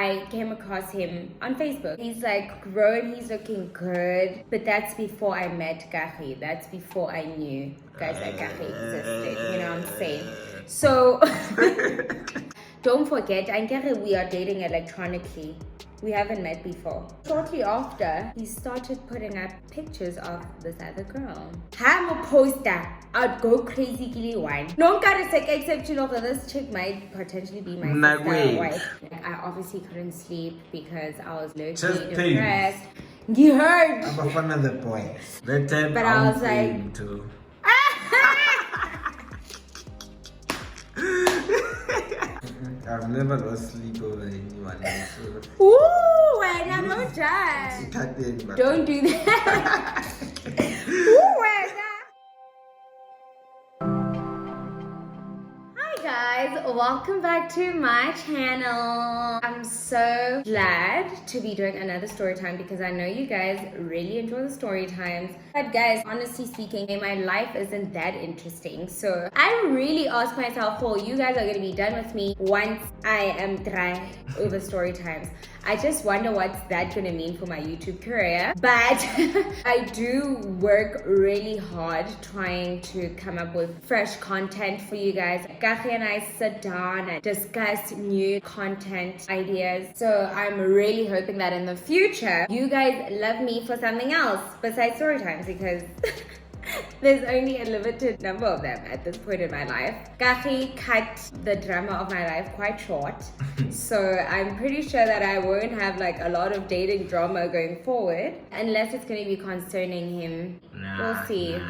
I came across him on Facebook. He's like grown, he's looking good, but that's before I met Gahi. That's before I knew guys like Gahi existed, you know what I'm saying? So don't forget, we are dating electronically. We haven't met before. Shortly after, he started putting up pictures of this other girl. I'm a poster. I'd go crazy gilly wine. No gotta take exception of this chick might potentially be my sister wife. Like, I obviously couldn't sleep because I was literally depressed. You heard. I'm a fan of the boy. That time but I was like too. I've never lost sleep over anyone else. Ooh, and I'm not judged. Don't do that. Ooh, hi guys, welcome back to my channel. I'm so glad to be doing another story time because I know you guys really enjoy the story times. But guys, honestly speaking, my life isn't that interesting. So I really ask myself, oh, you guys are going to be done with me once I am dry over story times. I just wonder what's that going to mean for my YouTube career. But I do work really hard trying to come up with fresh content for you guys. Gachi and I sit down and discuss new content ideas. So I'm really hoping that in the future, you guys love me for something else besides story times because there's only a limited number of them at this point in my life. Gachi cut the drama of my life quite short. So I'm pretty sure that I won't have like a lot of dating drama going forward. Unless it's going to be concerning him. We'll see.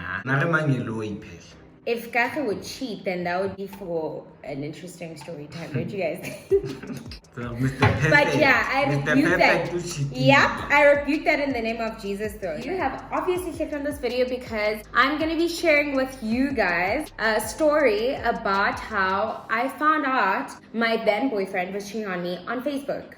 If Gachi would cheat, then that would be for an interesting story time, don't you guys think? But yeah, I rebuke that. Yep, I rebuke that in the name of Jesus though. You have obviously clicked on this video because I'm going to be sharing with you guys a story about how I found out my then boyfriend was cheating on me on Facebook.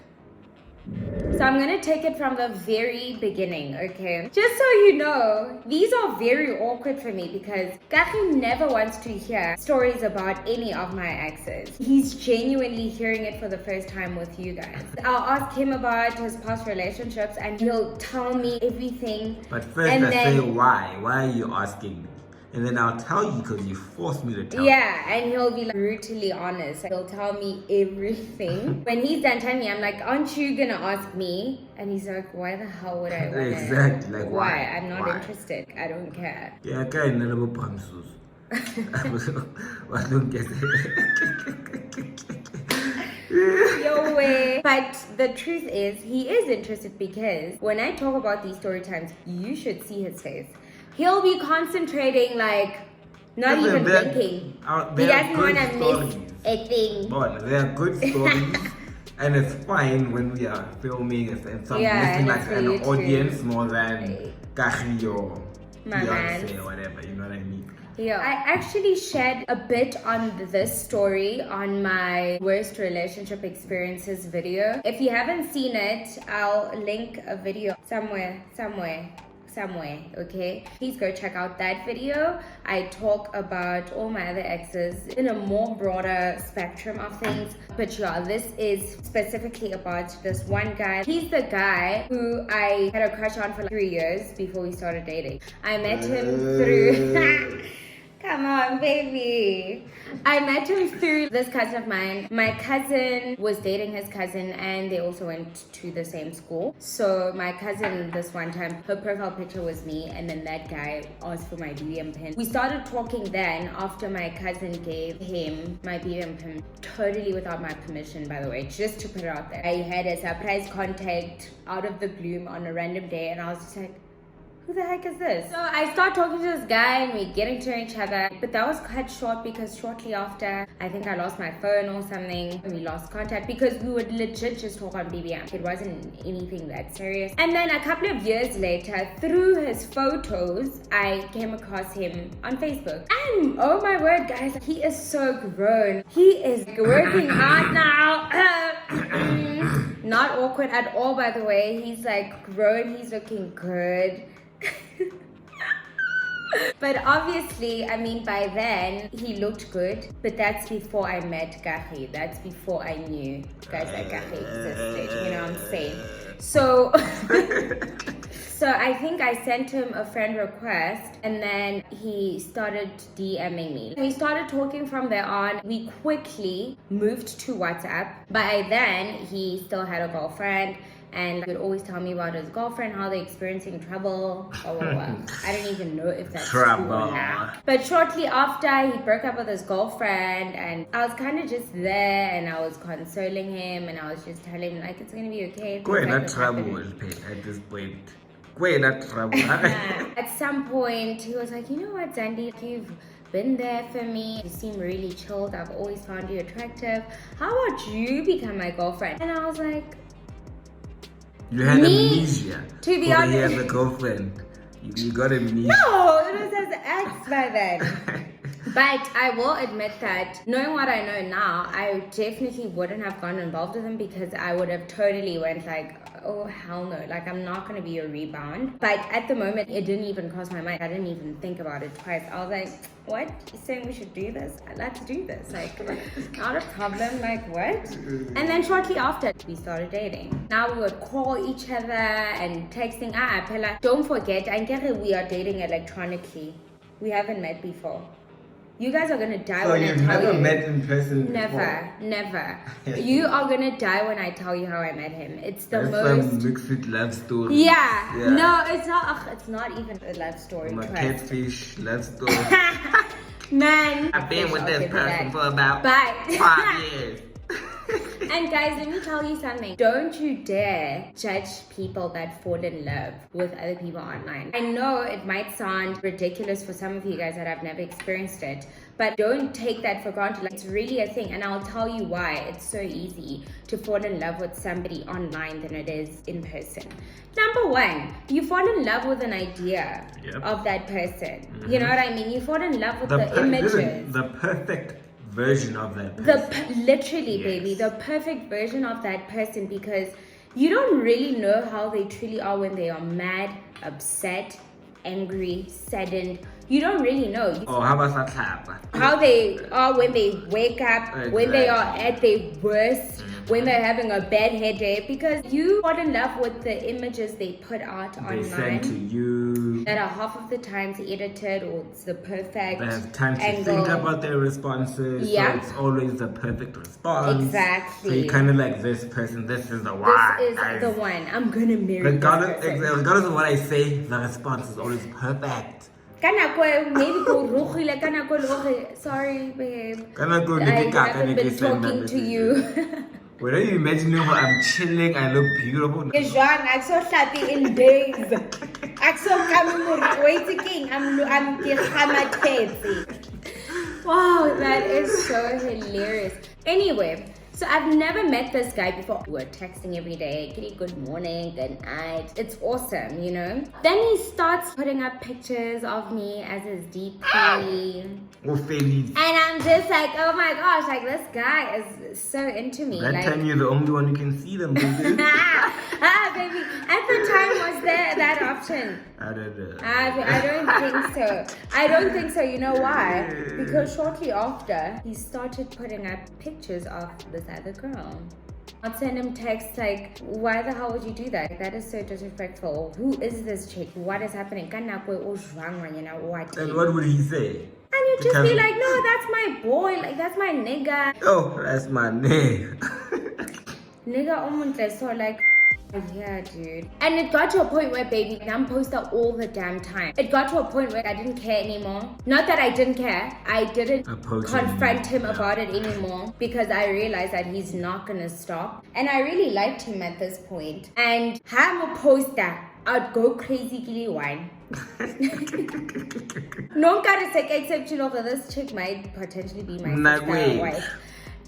So I'm going to take it from the very beginning, okay? Just so you know, these are very awkward for me because Gachi never wants to hear stories about any of my exes. He's genuinely hearing it for the first time with you guys. I'll ask him about his past relationships and he'll tell me everything. But first I say why? Why are you asking me? And then I'll tell you because you forced me to tell you. Yeah, and he'll be like, brutally honest. He'll tell me everything. When he's done telling me, I'm like, aren't you gonna ask me? And he's like, why the hell would I want to? Exactly, like why? I'm not interested. I don't care. Yeah, I can't know about I don't get it. Yo way. But the truth is, he is interested because when I talk about these story times, you should see his face. He'll be concentrating, like, not even thinking. He doesn't want to miss a thing. But they are good stories. And it's fine when we are filming and something like an audience more than Gachi or Beyonce or whatever, you know what I mean? Yeah, I actually shared a bit on this story on my worst relationship experiences video. If you haven't seen it, I'll link a video somewhere, okay? Please go check out that video. I talk about all my other exes in a more broader spectrum of things. But yeah, this is specifically about this one guy. He's the guy who I had a crush on for like 3 years before we started dating. I met him through... Come on, baby. I met him through this cousin of mine. My cousin was dating his cousin and they also went to the same school. So my cousin, this one time, her profile picture was me and then that guy asked for my BBM pin. We started talking then after my cousin gave him my BBM pin, totally without my permission, by the way, just to put it out there. I had a surprise contact out of the blue on a random day and I was just like, who the heck is this? So I start talking to this guy and we get into each other. But that was cut short because shortly after, I think I lost my phone or something. And we lost contact because we would legit just talk on BBM. It wasn't anything that serious. And then a couple of years later, through his photos, I came across him on Facebook. And oh my word, guys, he is so grown. He is working out now. Not awkward at all, by the way. He's like grown, he's looking good. But obviously, I mean, by then he looked good, but that's before I met Gachi. That's before I knew guys like Gachi existed. insane. So so I think I sent him a friend request and then he started DMing me. We started talking from there on. We quickly moved to WhatsApp. By then, he still had a girlfriend and he would always tell me about his girlfriend, how they're experiencing trouble. I don't even know if that's trouble. True or not. But shortly after, he broke up with his girlfriend and I was kind of just there and I was consoling him and I was just telling him like, it's going to be okay. Quite not trouble at this point. Quite not trouble. At some point, he was like, you know what, Zandy, you've been there for me. You seem really chilled. I've always found you attractive. How about you become my girlfriend? And I was like, you had amnesia. To be honest, he has a girlfriend. You got amnesia. No, it was his ex by then. But I will admit that knowing what I know now, I definitely wouldn't have gotten involved with him because I would have totally went like, oh hell no, like I'm not going to be a rebound. But at the moment, it didn't even cross my mind. I didn't even think about it twice. I was like, what? You're saying we should do this? Let's do this. Like, not a problem. Like, what? And then shortly after, we started dating. Now we would call each other and texting. Don't forget, we are dating electronically. We haven't met before. You guys are gonna die when I tell you. So you've never met in person Never. You are gonna die when I tell you how I met him. It's the That's most... some mixed love story. Yeah. No, it's not. It's not even a love story. My catfish love story. Man. I've been with this person for about 5 years. And guys, let me tell you something. Don't you dare judge people that fall in love with other people online. I know it might sound ridiculous for some of you guys that have never experienced it, but don't take that for granted. Like, it's really a thing, and I'll tell you why it's so easy to fall in love with somebody online than it is in person. Number one, you fall in love with an idea of that person. You know what I mean? You fall in love with the images. The perfect version of that person. Literally, baby, the perfect version of that person, because you don't really know how they truly are when they are mad, upset, angry, saddened. You don't really know. How about that? How they are when they wake up, when they are at their worst, when they're having a bad headache, because you fall in love with the images they put out online. They send to you. That are half of the times edited or it's the perfect They have time to angle. think about their responses. Yeah. So it's always the perfect response. Exactly. So you kind of like, this person, this is the one. This is the one. I'm gonna marry regardless, this person. regardless of what I say, the response is always perfect. Sorry, babe. I haven't haven't been talking to you. When you imagine me, I'm chilling, I look beautiful. I saw Shati in days. I saw Kamimuri waiting. I'm Wow, that is so hilarious. Anyway, so I've never met this guy before. We're texting every day. Kitty, good morning, good night. It's awesome, you know? Then he starts putting up pictures of me as his DP. And I'm just like, oh my gosh, like this guy is so into me. That like, time you're the only one who can see them, baby. Baby. At the time, was there that option? I don't know. I don't think so. I don't think so. You know why? Because shortly after, he started putting up pictures of this other girl. I'd send him texts like, why the hell would you do that? That is so disrespectful. Who is this chick? What is happening? And what would he say? And you'd just be like, no, that's my boy. Like, that's my nigga. Oh, that's my nigga. Nigga, so like... Yeah, dude. And it got to a point where, baby, I'm posted all the damn time. It got to a point where I didn't care anymore. Not that I didn't care. I didn't confront him about it anymore because I realized that he's not gonna stop. And I really liked him at this point. And I'm a poster. I'd go crazy gilly wine. No gotta take exception over this chick might potentially be my sister wife.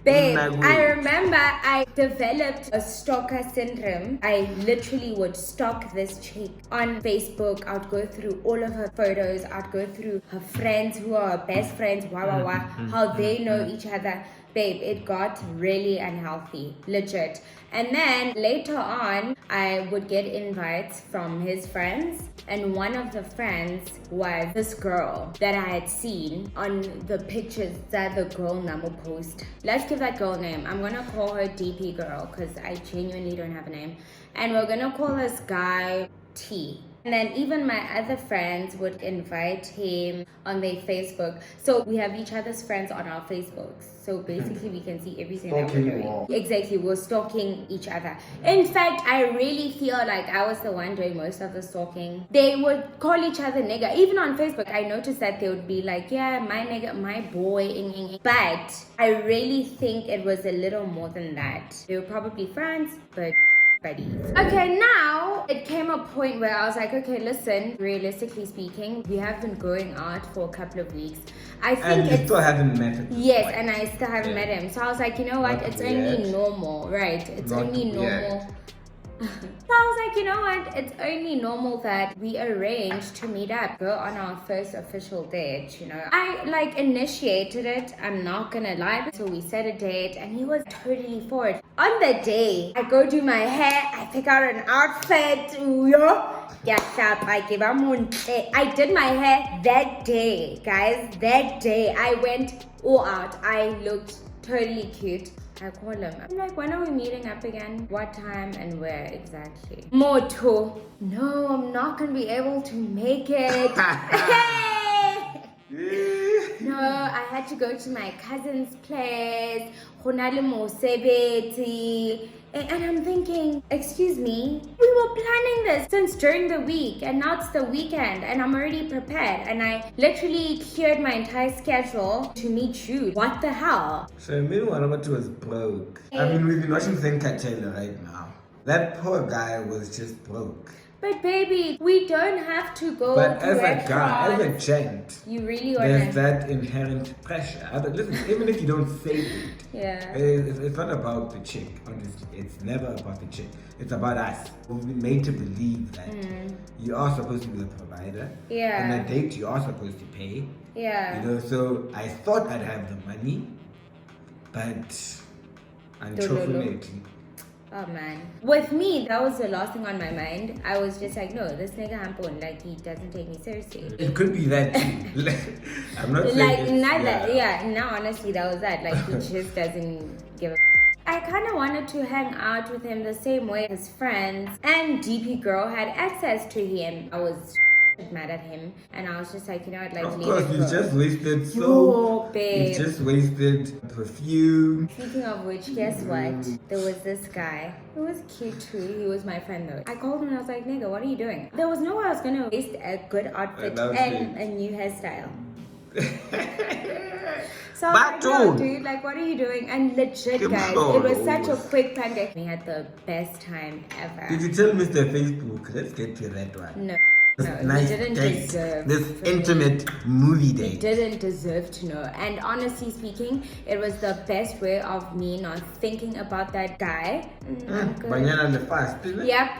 Babe, I remember I developed a stalker syndrome. I literally would stalk this chick on Facebook. I'd go through all of her photos. I'd go through her friends who are her best friends, how they know each other. babe, it got really unhealthy, legit. And then later on, I would get invites from his friends, and one of the friends was this girl that I had seen on the pictures that the girl number post. Let's give that girl a name. I'm gonna call her DP girl because I genuinely don't have a name. And we're gonna call this guy T. And then even my other friends would invite him on their Facebook. So we have each other's friends on our Facebooks. So basically we can see everything that we're doing. Exactly, we're stalking each other. In fact, I really feel like I was the one doing most of the stalking. They would call each other nigga. Even on Facebook, I noticed that they would be like, yeah, my nigga, my boy. But I really think it was a little more than that. They were probably friends, but buddies. Okay, now it came a point where I was like, okay, listen, realistically speaking, we have been going out for a couple of weeks. I think and you still haven't met him. Yes, and I still haven't met him. So I was like, you know what? It's only normal, right? It's only normal. So I was like, you know what? It's only normal that we arrange to meet up, go on our first official date, you know. I like initiated it, I'm not gonna lie. So we set a date and he was totally for it. On the day, I go do my hair, I pick out an outfit, I did my hair that day, guys, that day. I went all out, I looked totally cute. I call him. I'm like, when are we meeting up again? What time and where exactly? Moto. No, I'm not gonna be able to make it. No, I had to go to my cousin's place. And I'm thinking, excuse me, we were planning this since during the week and now it's the weekend and I'm already prepared and I literally cleared my entire schedule to meet you. What the hell? So maybe one of us was broke. I mean, we've been watching Think Taylor right now. That poor guy was just broke. But baby, we don't have to go but to as restaurants. a guy, as a gent, you really want there's that inherent pressure. Listen, even if you don't say it, it's not about the chick. Honestly, it's never about the chick. It's about us. We've been made to believe that you are supposed to be the provider. Yeah. On a date, you are supposed to pay. Yeah. You know, so I thought I'd have the money, but unfortunately. Oh man. With me, that was the last thing on my mind. I was just like, no, this nigga hampon, like he doesn't take me seriously. It could be that too. I'm not saying like neither. Now honestly that was that. Like he just doesn't give a I kind of wanted to hang out with him the same way his friends and DP girl had access to him. I was mad at him and I was just like, you know what, like of course you just wasted soap, babe. You just wasted perfume. Speaking of which, guess what, there was this guy who was cute too. He was my friend though. I called him and I was like, nigga, what are you doing? There was no way I was gonna waste a good outfit and a new hairstyle. So I was like, yo, dude, like what are you doing? And legit guys, it was such a quick plan. We had the best time ever. Did you tell Mr. Facebook? Let's get to that one. No. This nice date, this intimate movie date. He didn't deserve to know. And honestly speaking, it was the best way of me not thinking about that guy. Yep.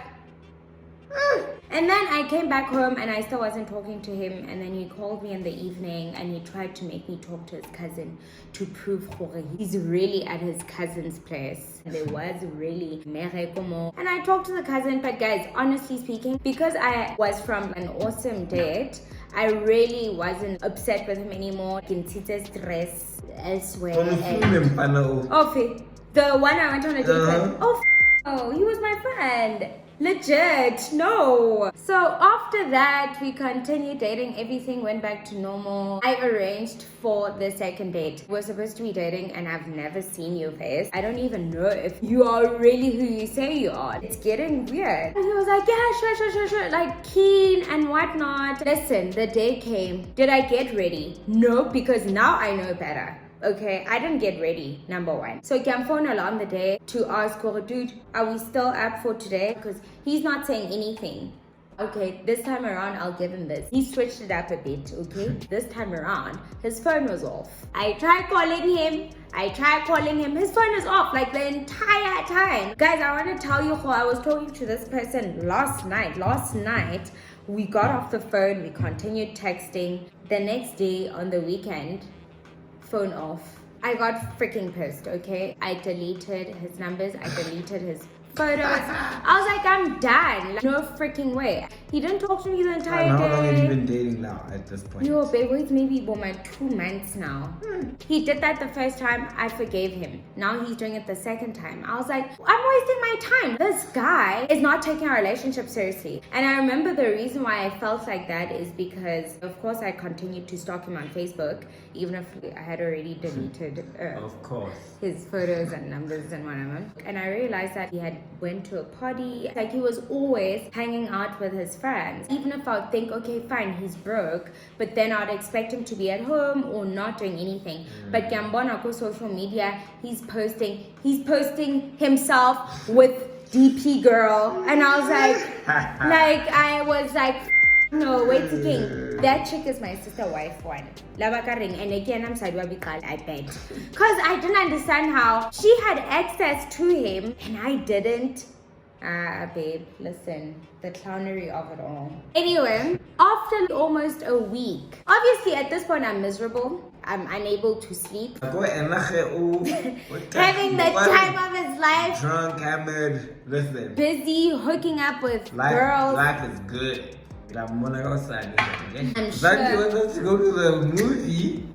And then I came back home and I still wasn't talking to him. And then he called me in the evening and he tried to make me talk to his cousin to prove he's really at his cousin's place. There was really and I talked to the cousin, but guys, honestly speaking, because I was from an awesome date, I really wasn't upset with him anymore. Stress elsewhere. The one I went on a date with. Oh, he was my friend. Legit, no. So after that, we continued dating. Everything went back to normal. I arranged for the second date. We're supposed to be dating and I've never seen your face. I don't even know if you are really who you say you are. It's getting weird. And he was like, yeah, sure. Like keen and whatnot. Listen, the day came. Did I get ready? No, because now I know better. Okay, I didn't get ready, number one. So I can phone along the day to ask, dude, are we still up for today? Because he's not saying anything. Okay, this time around, I'll give him this. He switched it up a bit, okay? This time around, his phone was off. I tried calling him. His phone is off, like the entire time. Guys, I want to tell you how I was talking to this person last night. We got off the phone, we continued texting. The next day on the weekend, phone off. I got freaking pissed, okay? I deleted his numbers, I deleted his photos. I was like, I'm done. Like, no freaking way. He didn't talk to me the entire day. How long have you been dating now at this point? Yo, babe, wait, maybe for my 2 months now. He did that the first time, I forgave him. Now he's doing it the second time. I was like, I'm wasting my time. This guy is not taking our relationship seriously. And I remember the reason why I felt like that is because, of course, I continued to stalk him on Facebook, even if I had already deleted of course, his photos and numbers and whatever. And I realized that he had went to a party. Like, he was always hanging out with his friends. Even if I would think, okay, fine, he's broke, but then I'd expect him to be at home or not doing anything. But Gambona on social media, he's posting himself with DP girl. And I was like, no, wait a second. That chick is my sister wife one. And again, I'm sorry, I bet. Because I didn't understand how she had access to him and I didn't. Babe, listen, the clownery of it all. Anyway, after almost a week, obviously at this point I'm miserable. I'm unable to sleep. Having the time of his life. Drunk, hammered, listen. Busy hooking up with girls. Life is good. I'm sure. Let's go to the movie.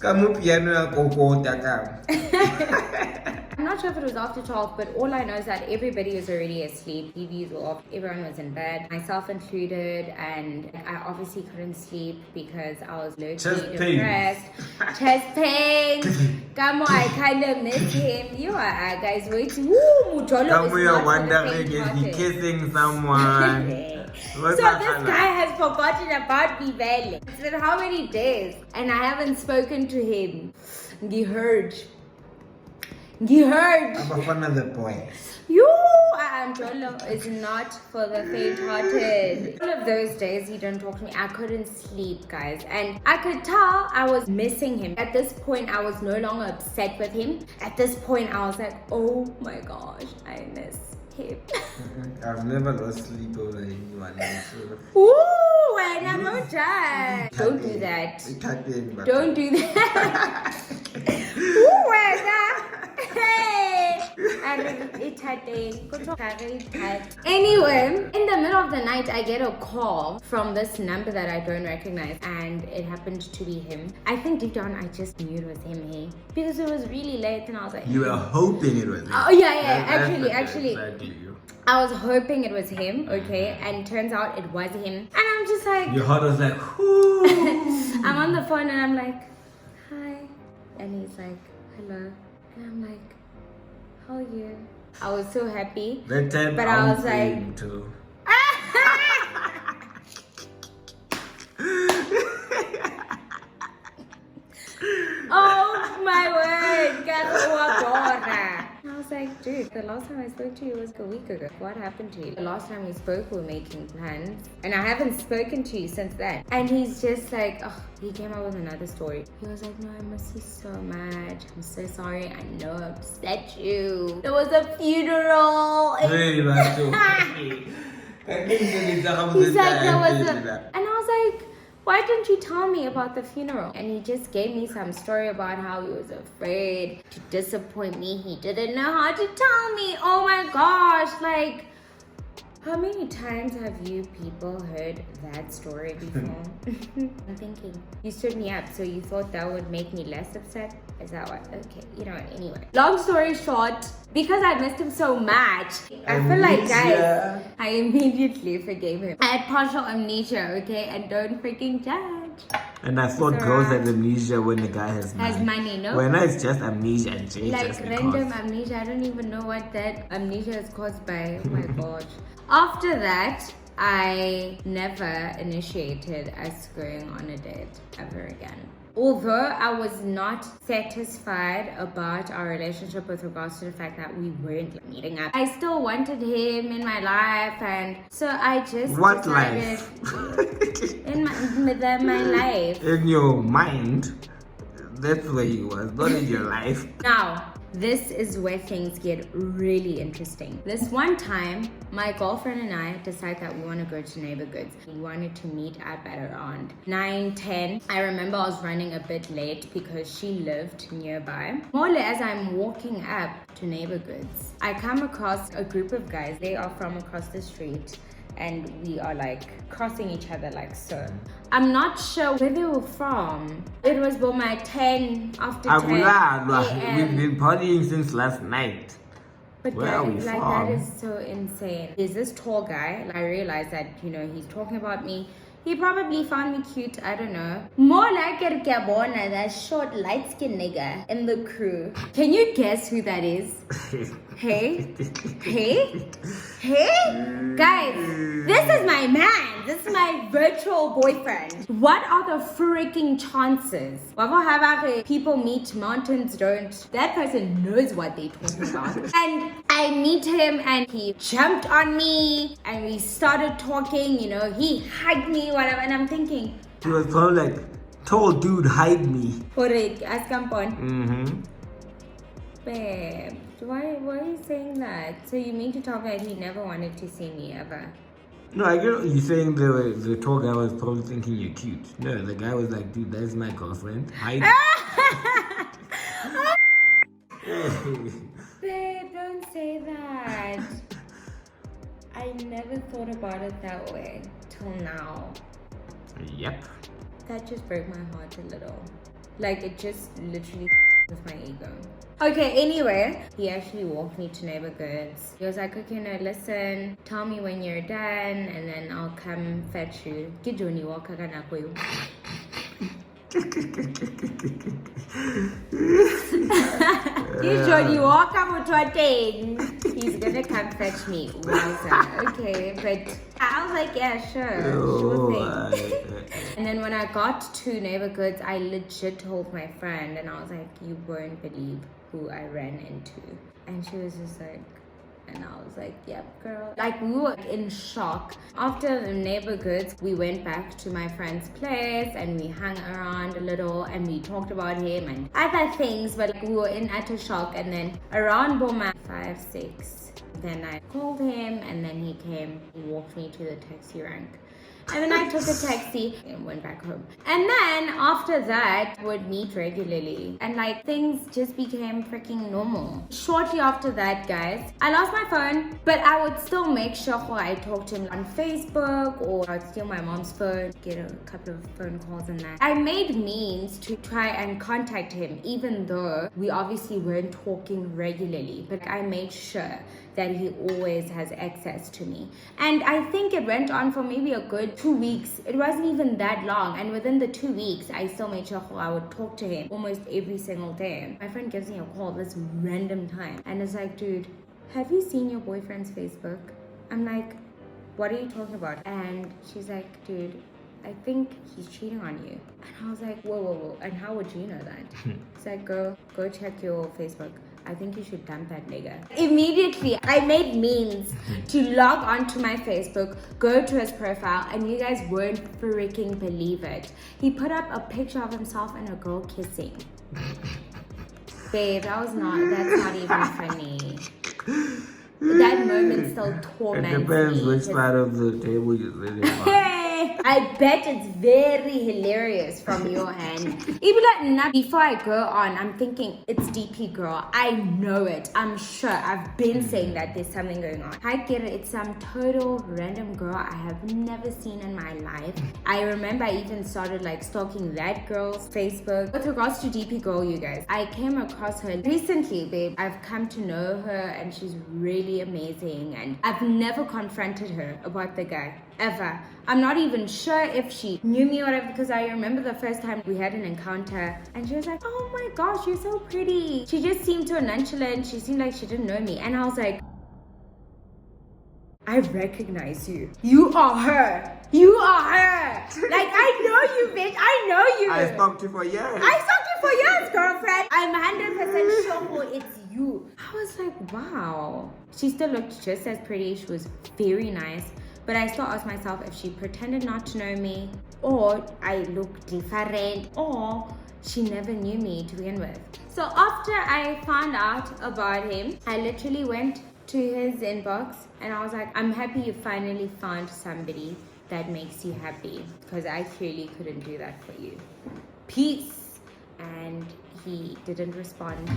I'm not sure if it was after 12, but all I know is that everybody was already asleep. TVs were off, everyone was in bed, myself included, and I obviously couldn't sleep because I was low-key depressed. Chest pains. Come on, I kind of miss him. You are guys, wait. Woo, Mujolo is not wondering if he's kissing someone. So this guy has forgotten about me, Vele. It's been how many days? And I haven't spoken to him. He heard. I'm a fan of the boy. Jolo is not for the faint-hearted. All of those days he didn't talk to me. I couldn't sleep, guys. And I could tell I was missing him. At this point, I was no longer upset with him. At this point, I was like, oh my gosh, I miss him. I've never lost sleep over anyone. Ooh, and I'm not done. Don't do that. Don't do that. Ooh, hey. Anyway, in the middle of the night, I get a call from this number that I don't recognize, and it happened to be him. I think deep down, I just knew it was him, hey, because it was really late, and I was like, you were hoping it was him. Oh yeah, actually. I was hoping it was him, okay, and turns out it was him, and I'm just like, your heart was like, whoo. I'm on the phone and I'm like, hi, and he's like, hello, and I'm like, how are you? I was so happy, but I was like, too. Oh my word, I was like, dude, the last time I spoke to you was a week ago. What happened to you? The last time we spoke, we were making plans, and I haven't spoken to you since then. And he's just like, oh, he came up with another story. He was like, no, I miss you so much. I'm so sorry. I know I upset you. There was a funeral. He's like, there was a, and I was like, why didn't you tell me about the funeral? And he just gave me some story about how he was afraid to disappoint me. He didn't know how to tell me. Oh my gosh, like, how many times have you people heard that story before? I'm thinking, you stood me up, so you thought that would make me less upset? Is that what? Okay, you know what, anyway. Long story short, because I missed him so much, I feel like, guys, I immediately forgave him. I had partial amnesia, okay? And don't freaking judge. And I thought girls have amnesia when the guy has money. Has money, no? When it's just amnesia and change. Like random amnesia. I don't even know what that amnesia is caused by. Oh my gosh. After that, I never initiated us going on a date ever again. Although I was not satisfied about our relationship with regards to the fact that we weren't meeting up, I still wanted him in my life, and so I just decided in my life. In your mind, that's where he was, not in your life. Now, this is where things get really interesting. This one time, my girlfriend and I decided that we want to go to Neighbor Goods. We wanted to meet up at around 9-10. I remember I was running a bit late because she lived nearby. More or less, as I'm walking up to Neighbor Goods, I come across a group of guys. They are from across the street, and we are like crossing each other like so. I'm not sure where they were from. It was about my 10 after 10 AM. We've been partying since last night. But where are we from? That is so insane. There's this tall guy. I realized that, he's talking about me. He probably found me cute, I don't know. More like that short, light-skinned nigga in the crew. Can you guess who that is? Hey? Guys, this is my man. This is my virtual boyfriend. What are the freaking chances? People meet, mountains don't. That person knows what they're talking about. And I meet him and he jumped on me and we started talking, he hugged me, whatever, and I'm thinking, he was probably like, tall dude, hide me. Correct, ask Kampon. Mm-hmm. Babe, why are you saying that? So you mean to tell me that he never wanted to see me ever? No, I get what you're saying. The tall guy was probably thinking you're cute. No, the guy was like, dude, that's my girlfriend. Hide me. Babe, don't say that. I never thought about it that way till now. Yep. That just broke my heart a little. Like, it just literally with my ego. Okay, anyway, he actually walked me to Neighbor Goods. He was like, okay, no, listen, tell me when you're done and then I'll come fetch you. Kijoni waka kana kweyu. Kijoni waka mutwateng. He's gonna come fetch me. Wowza. Okay, but I was like, yeah, sure thing. And then when I got to Neighbor Goods, I legit told my friend and I was like, you won't believe who I ran into. And she was just like, and I was like, yep, girl. Like, we were in shock. After the Neighbor Goods, we went back to my friend's place and we hung around a little and we talked about him and other things, but we were in utter shock. And then around Boma 5, 6, then I called him and then he came, he walked me to the taxi rank. And then I took a taxi and went back home. And then after that, I would meet regularly. And like things just became freaking normal. Shortly after that, guys, I lost my phone, but I would still make sure I talked to him on Facebook or I'd steal my mom's phone, get a couple of phone calls and that. I made means to try and contact him, even though we obviously weren't talking regularly. But I made sure that he always has access to me. And I think it went on for maybe a good 2 weeks. It wasn't even that long. And within the 2 weeks, I still made sure I would talk to him almost every single day. My friend gives me a call this random time. And it's like, dude, have you seen your boyfriend's Facebook? I'm like, what are you talking about? And she's like, dude, I think he's cheating on you. And I was like, whoa. And how would you know that? It's like, go check your Facebook. I think you should dump that nigga. Immediately, I made means to log onto my Facebook, go to his profile, and you guys won't freaking believe it. He put up a picture of himself and a girl kissing. Babe, that's not even funny. That moment still torments me. It depends which side of the table you're sitting on. I bet it's very hilarious from your end. Before I go on, I'm thinking it's DP girl. I know it. I'm sure. I've been saying that there's something going on. I get it. It's some total random girl I have never seen in my life. I remember I even started like stalking that girl's Facebook. With regards to DP girl, you guys, I came across her recently, babe. I've come to know her and she's really amazing. And I've never confronted her about the guy. Ever. I'm not even sure if she knew me or whatever, because I remember the first time we had an encounter and she was like, oh my gosh, you're so pretty. She just seemed so nonchalant. She seemed like she didn't know me. And I was like, I recognize you. You are her. You are her. Like, I know you, bitch. I know you. I stalked you for years. I stalked you for years, girlfriend. I'm 100% sure it's you. I was like, wow. She still looked just as pretty. She was very nice. But I still asked myself if she pretended not to know me, or I look different, or she never knew me to begin with. So after I found out about him, I literally went to his inbox and I was like, I'm happy you finally found somebody that makes you happy, because I clearly couldn't do that for you. Peace. And he didn't respond.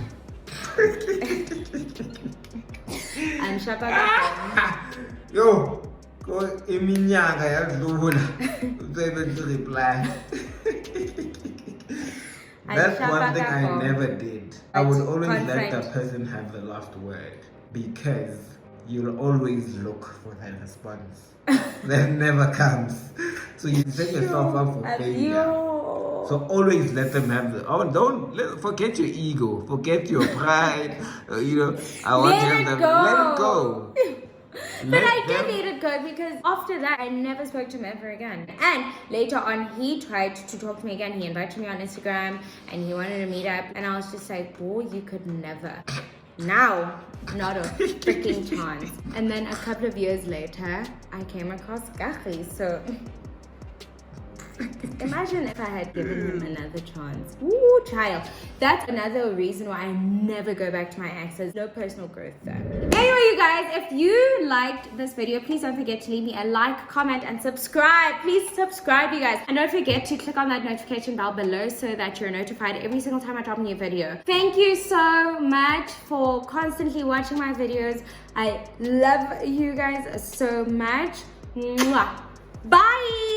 And yo, go iminyaka yadlula usebe to reply. That's one thing I never did. I would always let the person have the last word, because you'll always look for that response. That never comes. So you set yourself up for failure. So always let them have the. Oh, forget your ego, forget your pride. I want to have them. Let it go. But I did let it go, because after that I never spoke to him ever again. And later on he tried to talk to me again. He invited me on Instagram and he wanted to meet up, and I was just like, boy, you could never. Now, not a freaking chance. And then a couple of years later, I came across Gachi. So imagine if I had given him another chance. Ooh, child. That's another reason why I never go back to my exes. No personal growth though. Anyway, you guys, if you liked this video, please don't forget to leave me a like, comment, and subscribe. Please subscribe, you guys. And don't forget to click on that notification bell below so that you're notified every single time I drop a new video. Thank you so much for constantly watching my videos. I love you guys so much. Mwah. Bye!